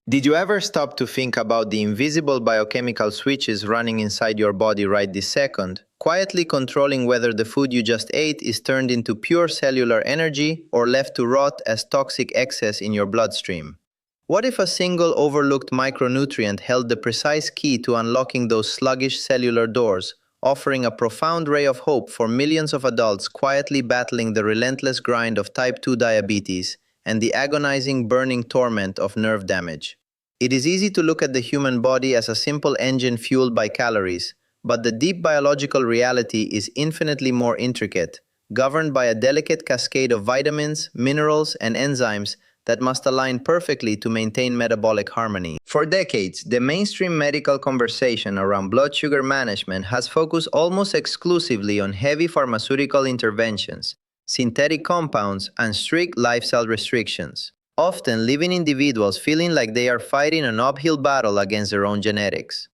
Did you ever stop to think about the invisible biochemical switches running inside your body right this second, quietly controlling whether the food you just ate is turned into pure cellular energy or left to rot as toxic excess in your bloodstream? What if a single overlooked micronutrient held the precise key to unlocking those sluggish cellular doors, offering a profound ray of hope for millions of adults quietly battling the relentless grind of type 2 diabetes and the agonizing burning torment of nerve damage? It is easy to look at the human body as a simple engine fueled by calories, but the deep biological reality is infinitely more intricate, governed by a delicate cascade of vitamins, minerals, and enzymes that must align perfectly to maintain metabolic harmony. For decades, the mainstream medical conversation around blood sugar management has focused almost exclusively on heavy pharmaceutical interventions, synthetic compounds, and strict lifestyle restrictions, often leaving individuals feeling like they are fighting an uphill battle against their own genetics.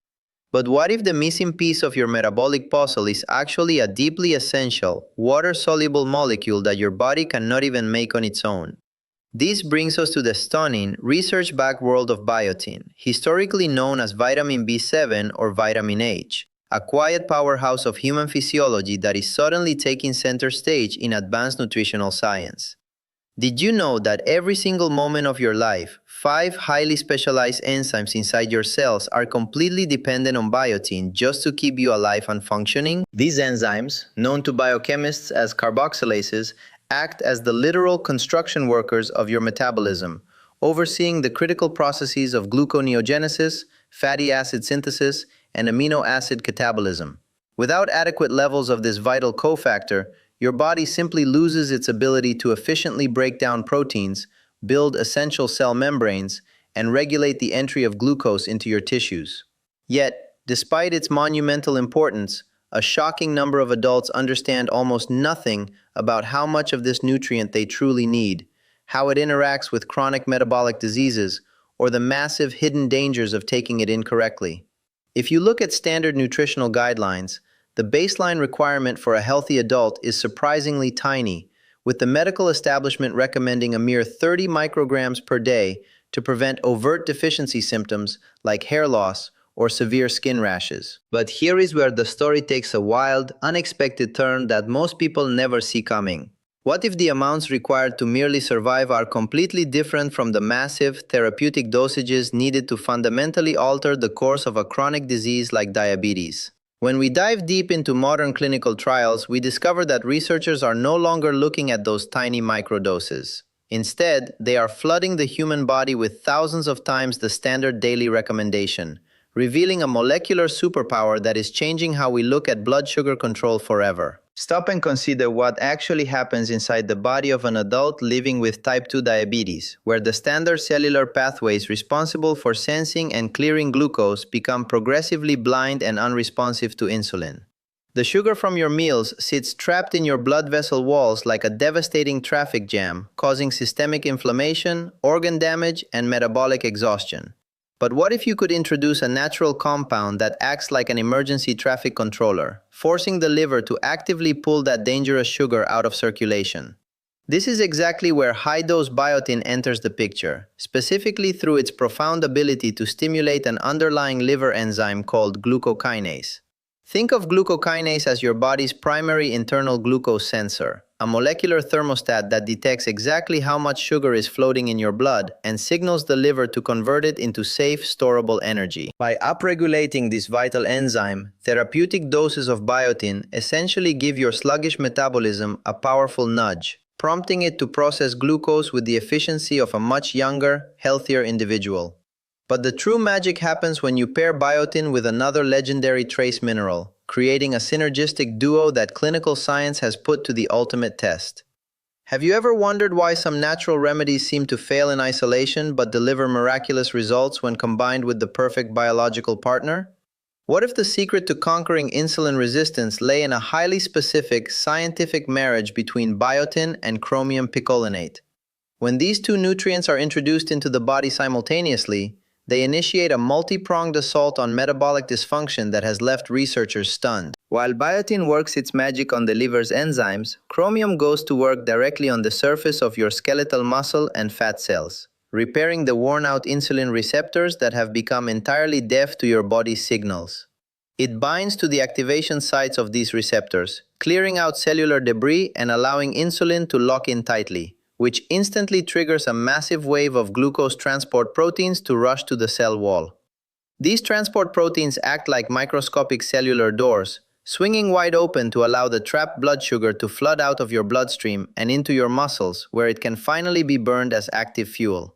But what if the missing piece of your metabolic puzzle is actually a deeply essential, water-soluble molecule that your body cannot even make on its own? This brings us to the stunning, research-backed world of biotin, historically known as vitamin B7 or vitamin H, a quiet powerhouse of human physiology that is suddenly taking center stage in advanced nutritional science. Did you know that every single moment of your life, 5 highly specialized enzymes inside your cells are completely dependent on biotin just to keep you alive and functioning? These enzymes, known to biochemists as carboxylases, act as the literal construction workers of your metabolism, overseeing the critical processes of gluconeogenesis, fatty acid synthesis, and amino acid catabolism. Without adequate levels of this vital cofactor, your body simply loses its ability to efficiently break down proteins, build essential cell membranes, and regulate the entry of glucose into your tissues. Yet, despite its monumental importance, a shocking number of adults understand almost nothing about how much of this nutrient they truly need, how it interacts with chronic metabolic diseases, or the massive hidden dangers of taking it incorrectly. If you look at standard nutritional guidelines, the baseline requirement for a healthy adult is surprisingly tiny, with the medical establishment recommending a mere 30 micrograms per day to prevent overt deficiency symptoms like hair loss or severe skin rashes. But here is where the story takes a wild, unexpected turn that most people never see coming. What if the amounts required to merely survive are completely different from the massive, therapeutic dosages needed to fundamentally alter the course of a chronic disease like diabetes? When we dive deep into modern clinical trials, we discover that researchers are no longer looking at those tiny microdoses. Instead, they are flooding the human body with thousands of times the standard daily recommendation, revealing a molecular superpower that is changing how we look at blood sugar control forever. Stop and consider what actually happens inside the body of an adult living with type 2 diabetes, where the standard cellular pathways responsible for sensing and clearing glucose become progressively blind and unresponsive to insulin. The sugar from your meals sits trapped in your blood vessel walls like a devastating traffic jam, causing systemic inflammation, organ damage, and metabolic exhaustion. But what if you could introduce a natural compound that acts like an emergency traffic controller, forcing the liver to actively pull that dangerous sugar out of circulation? This is exactly where high-dose biotin enters the picture, specifically through its profound ability to stimulate an underlying liver enzyme called glucokinase. Think of glucokinase as your body's primary internal glucose sensor, a molecular thermostat that detects exactly how much sugar is floating in your blood and signals the liver to convert it into safe, storable energy. By upregulating this vital enzyme, therapeutic doses of biotin essentially give your sluggish metabolism a powerful nudge, prompting it to process glucose with the efficiency of a much younger, healthier individual. But the true magic happens when you pair biotin with another legendary trace mineral, creating a synergistic duo that clinical science has put to the ultimate test. Have you ever wondered why some natural remedies seem to fail in isolation but deliver miraculous results when combined with the perfect biological partner? What if the secret to conquering insulin resistance lay in a highly specific, scientific marriage between biotin and chromium picolinate? When these two nutrients are introduced into the body simultaneously, they initiate a multi-pronged assault on metabolic dysfunction that has left researchers stunned. While biotin works its magic on the liver's enzymes, chromium goes to work directly on the surface of your skeletal muscle and fat cells. repairing the worn-out insulin receptors that have become entirely deaf to your body's signals. It binds to the activation sites of these receptors, clearing out cellular debris and allowing insulin to lock in tightly, which instantly triggers a massive wave of glucose transport proteins to rush to the cell wall. These transport proteins act like microscopic cellular doors, swinging wide open to allow the trapped blood sugar to flood out of your bloodstream and into your muscles, where it can finally be burned as active fuel.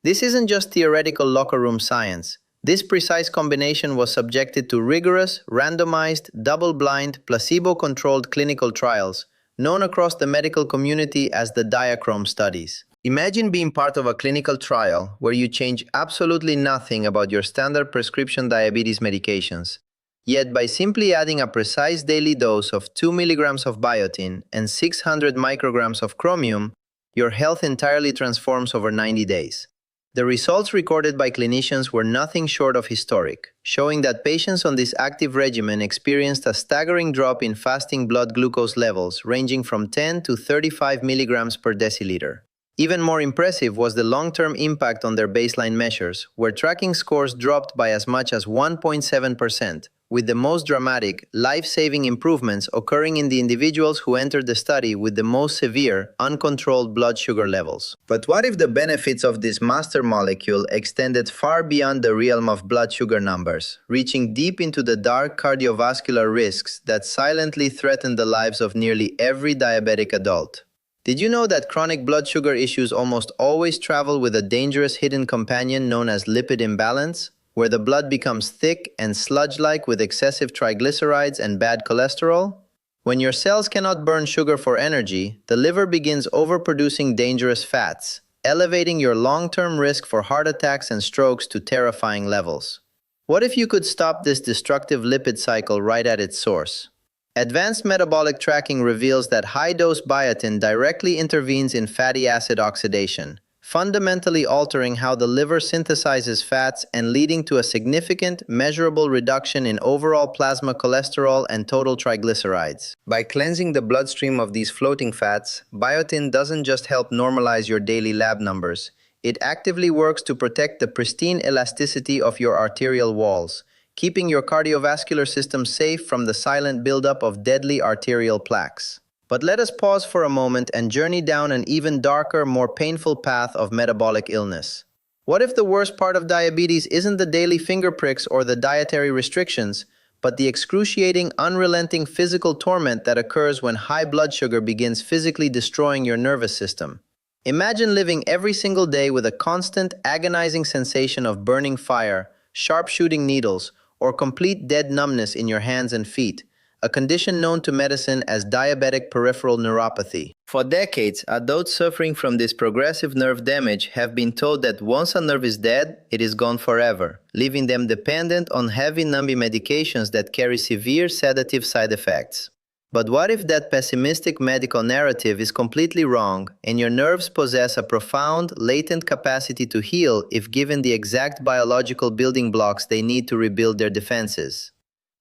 This isn't just theoretical locker room science. This precise combination was subjected to rigorous, randomized, double-blind, placebo-controlled clinical trials, known across the medical community as the Diachrome studies. Imagine being part of a clinical trial where you change absolutely nothing about your standard prescription diabetes medications. Yet by simply adding a precise daily dose of 2 milligrams of biotin and 600 micrograms of chromium, your health entirely transforms over 90 days. The results recorded by clinicians were nothing short of historic, showing that patients on this active regimen experienced a staggering drop in fasting blood glucose levels ranging from 10 to 35 milligrams per deciliter. Even more impressive was the long-term impact on their baseline measures, where tracking scores dropped by as much as 1.7%, with the most dramatic, life-saving improvements occurring in the individuals who entered the study with the most severe, uncontrolled blood sugar levels. But what if the benefits of this master molecule extended far beyond the realm of blood sugar numbers, reaching deep into the dark cardiovascular risks that silently threaten the lives of nearly every diabetic adult? Did you know that chronic blood sugar issues almost always travel with a dangerous hidden companion known as lipid imbalance, where the blood becomes thick and sludge-like with excessive triglycerides and bad cholesterol? When your cells cannot burn sugar for energy, the liver begins overproducing dangerous fats, elevating your long-term risk for heart attacks and strokes to terrifying levels. What if you could stop this destructive lipid cycle right at its source? Advanced metabolic tracking reveals that high-dose biotin directly intervenes in fatty acid oxidation, fundamentally altering how the liver synthesizes fats and leading to a significant, measurable reduction in overall plasma cholesterol and total triglycerides. By cleansing the bloodstream of these floating fats, biotin doesn't just help normalize your daily lab numbers. It actively works to protect the pristine elasticity of your arterial walls, keeping your cardiovascular system safe from the silent buildup of deadly arterial plaques. But let us pause for a moment and journey down an even darker, more painful path of metabolic illness. What if the worst part of diabetes isn't the daily finger pricks or the dietary restrictions, but the excruciating, unrelenting physical torment that occurs when high blood sugar begins physically destroying your nervous system? Imagine living every single day with a constant, agonizing sensation of burning fire, sharp shooting needles, or complete dead numbness in your hands and feet, a condition known to medicine as diabetic peripheral neuropathy. For decades, adults suffering from this progressive nerve damage have been told that once a nerve is dead, it is gone forever, leaving them dependent on heavy numbing medications that carry severe sedative side effects. But what if that pessimistic medical narrative is completely wrong, and your nerves possess a profound, latent capacity to heal if given the exact biological building blocks they need to rebuild their defenses?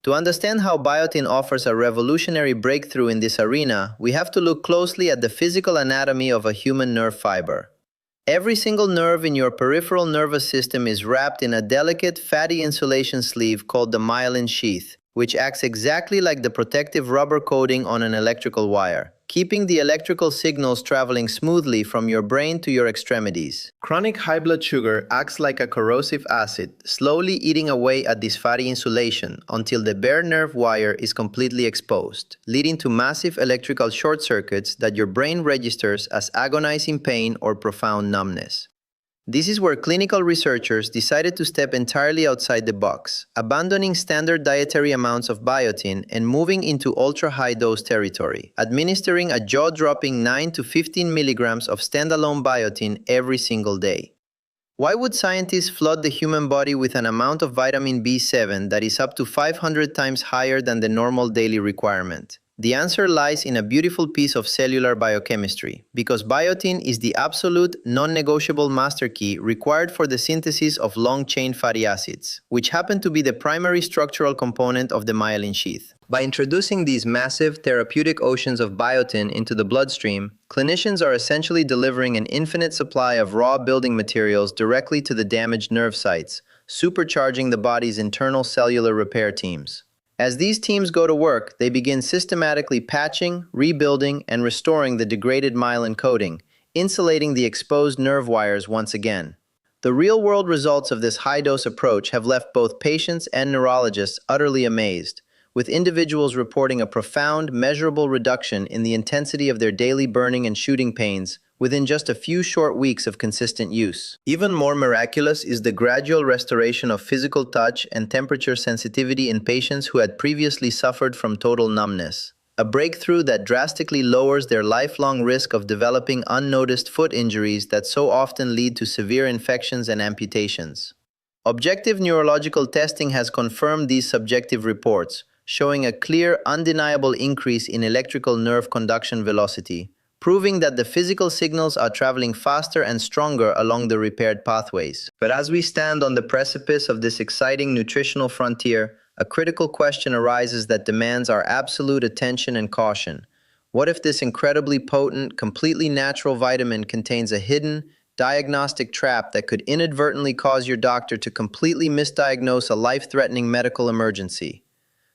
To understand how biotin offers a revolutionary breakthrough in this arena, we have to look closely at the physical anatomy of a human nerve fiber. Every single nerve in your peripheral nervous system is wrapped in a delicate, fatty insulation sleeve called the myelin sheath, which acts exactly like the protective rubber coating on an electrical wire, keeping the electrical signals traveling smoothly from your brain to your extremities. Chronic high blood sugar acts like a corrosive acid, slowly eating away at this fatty insulation until the bare nerve wire is completely exposed, leading to massive electrical short circuits that your brain registers as agonizing pain or profound numbness. This is where clinical researchers decided to step entirely outside the box, abandoning standard dietary amounts of biotin and moving into ultra-high dose territory, administering a jaw-dropping 9 to 15 milligrams of standalone biotin every single day. Why would scientists flood the human body with an amount of vitamin B7 that is up to 500 times higher than the normal daily requirement? The answer lies in a beautiful piece of cellular biochemistry, because biotin is the absolute, non-negotiable master key required for the synthesis of long-chain fatty acids, which happen to be the primary structural component of the myelin sheath. By introducing these massive, therapeutic oceans of biotin into the bloodstream, clinicians are essentially delivering an infinite supply of raw building materials directly to the damaged nerve sites, supercharging the body's internal cellular repair teams. As these teams go to work, they begin systematically patching, rebuilding, and restoring the degraded myelin coating, insulating the exposed nerve wires once again. The real-world results of this high-dose approach have left both patients and neurologists utterly amazed, with individuals reporting a profound, measurable reduction in the intensity of their daily burning and shooting pains within just a few short weeks of consistent use. Even more miraculous is the gradual restoration of physical touch and temperature sensitivity in patients who had previously suffered from total numbness, a breakthrough that drastically lowers their lifelong risk of developing unnoticed foot injuries that so often lead to severe infections and amputations. Objective neurological testing has confirmed these subjective reports, showing a clear, undeniable increase in electrical nerve conduction velocity, proving that the physical signals are traveling faster and stronger along the repaired pathways. But as we stand on the precipice of this exciting nutritional frontier, a critical question arises that demands our absolute attention and caution. What if this incredibly potent, completely natural vitamin contains a hidden, diagnostic trap that could inadvertently cause your doctor to completely misdiagnose a life-threatening medical emergency?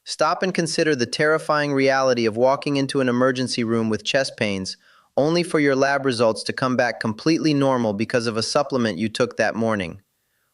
Stop and consider the terrifying reality of walking into an emergency room with chest pains, only for your lab results to come back completely normal because of a supplement you took that morning.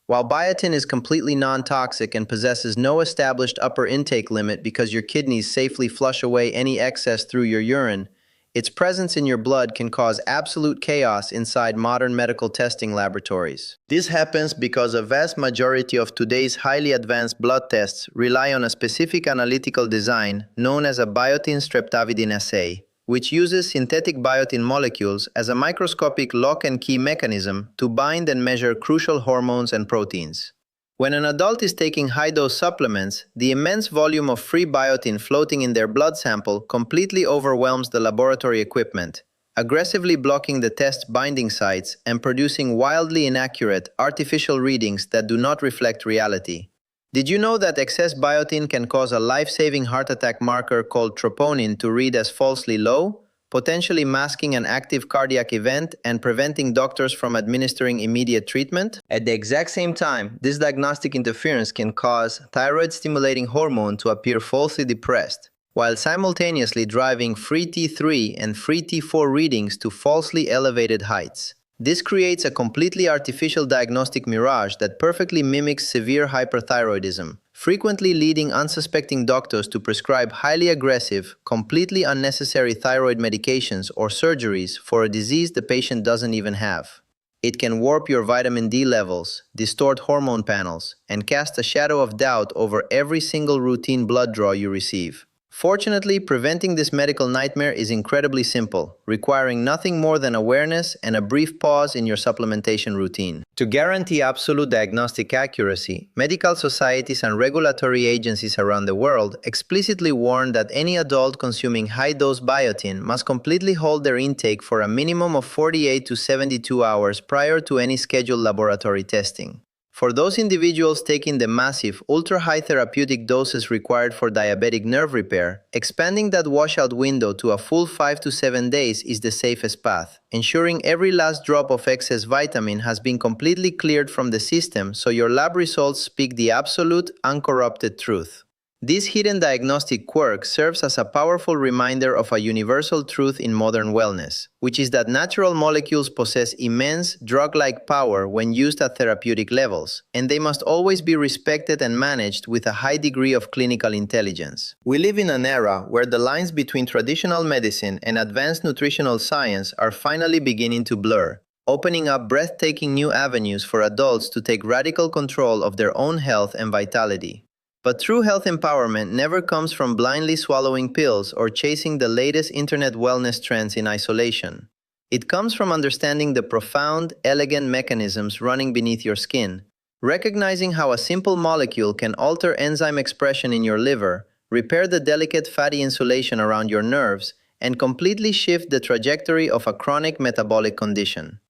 While biotin is completely non-toxic and possesses no established upper intake limit because your kidneys safely flush away any excess through your urine, its presence in your blood can cause absolute chaos inside modern medical testing laboratories. This happens because a vast majority of today's highly advanced blood tests rely on a specific analytical design known as a biotin streptavidin assay, which uses synthetic biotin molecules as a microscopic lock and key mechanism to bind and measure crucial hormones and proteins. When an adult is taking high-dose supplements, the immense volume of free biotin floating in their blood sample completely overwhelms the laboratory equipment, aggressively blocking the test binding sites and producing wildly inaccurate, artificial readings that do not reflect reality. Did you know that excess biotin can cause a life-saving heart attack marker called troponin to read as falsely low, potentially masking an active cardiac event and preventing doctors from administering immediate treatment? At the exact same time, this diagnostic interference can cause thyroid-stimulating hormone to appear falsely depressed, while simultaneously driving free T3 and free T4 readings to falsely elevated heights. This creates a completely artificial diagnostic mirage that perfectly mimics severe hyperthyroidism, frequently leading unsuspecting doctors to prescribe highly aggressive, completely unnecessary thyroid medications or surgeries for a disease the patient doesn't even have. It can warp your vitamin D levels, distort hormone panels, and cast a shadow of doubt over every single routine blood draw you receive. Fortunately, preventing this medical nightmare is incredibly simple, requiring nothing more than awareness and a brief pause in your supplementation routine. To guarantee absolute diagnostic accuracy, medical societies and regulatory agencies around the world explicitly warn that any adult consuming high-dose biotin must completely hold their intake for a minimum of 48 to 72 hours prior to any scheduled laboratory testing. For those individuals taking the massive, ultra-high therapeutic doses required for diabetic nerve repair, expanding that washout window to a full 5 to 7 days is the safest path, ensuring every last drop of excess vitamin has been completely cleared from the system so your lab results speak the absolute, uncorrupted truth. This hidden diagnostic quirk serves as a powerful reminder of a universal truth in modern wellness, which is that natural molecules possess immense, drug-like power when used at therapeutic levels, and they must always be respected and managed with a high degree of clinical intelligence. We live in an era where the lines between traditional medicine and advanced nutritional science are finally beginning to blur, opening up breathtaking new avenues for adults to take radical control of their own health and vitality. But true health empowerment never comes from blindly swallowing pills or chasing the latest internet wellness trends in isolation. It comes from understanding the profound, elegant mechanisms running beneath your skin, recognizing how a simple molecule can alter enzyme expression in your liver, repair the delicate fatty insulation around your nerves, and completely shift the trajectory of a chronic metabolic condition.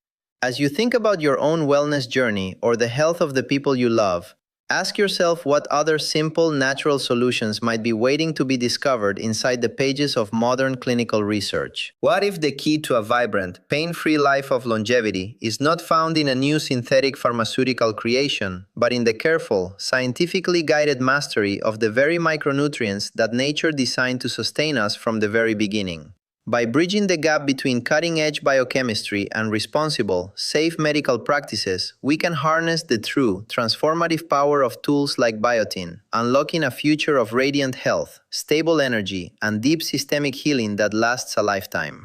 As you think about your own wellness journey or the health of the people you love, ask yourself what other simple, natural solutions might be waiting to be discovered inside the pages of modern clinical research. What if the key to a vibrant, pain-free life of longevity is not found in a new synthetic pharmaceutical creation, but in the careful, scientifically guided mastery of the very micronutrients that nature designed to sustain us from the very beginning? By bridging the gap between cutting-edge biochemistry and responsible, safe medical practices, we can harness the true, transformative power of tools like Biotin, unlocking a future of radiant health, stable energy, and deep systemic healing that lasts a lifetime.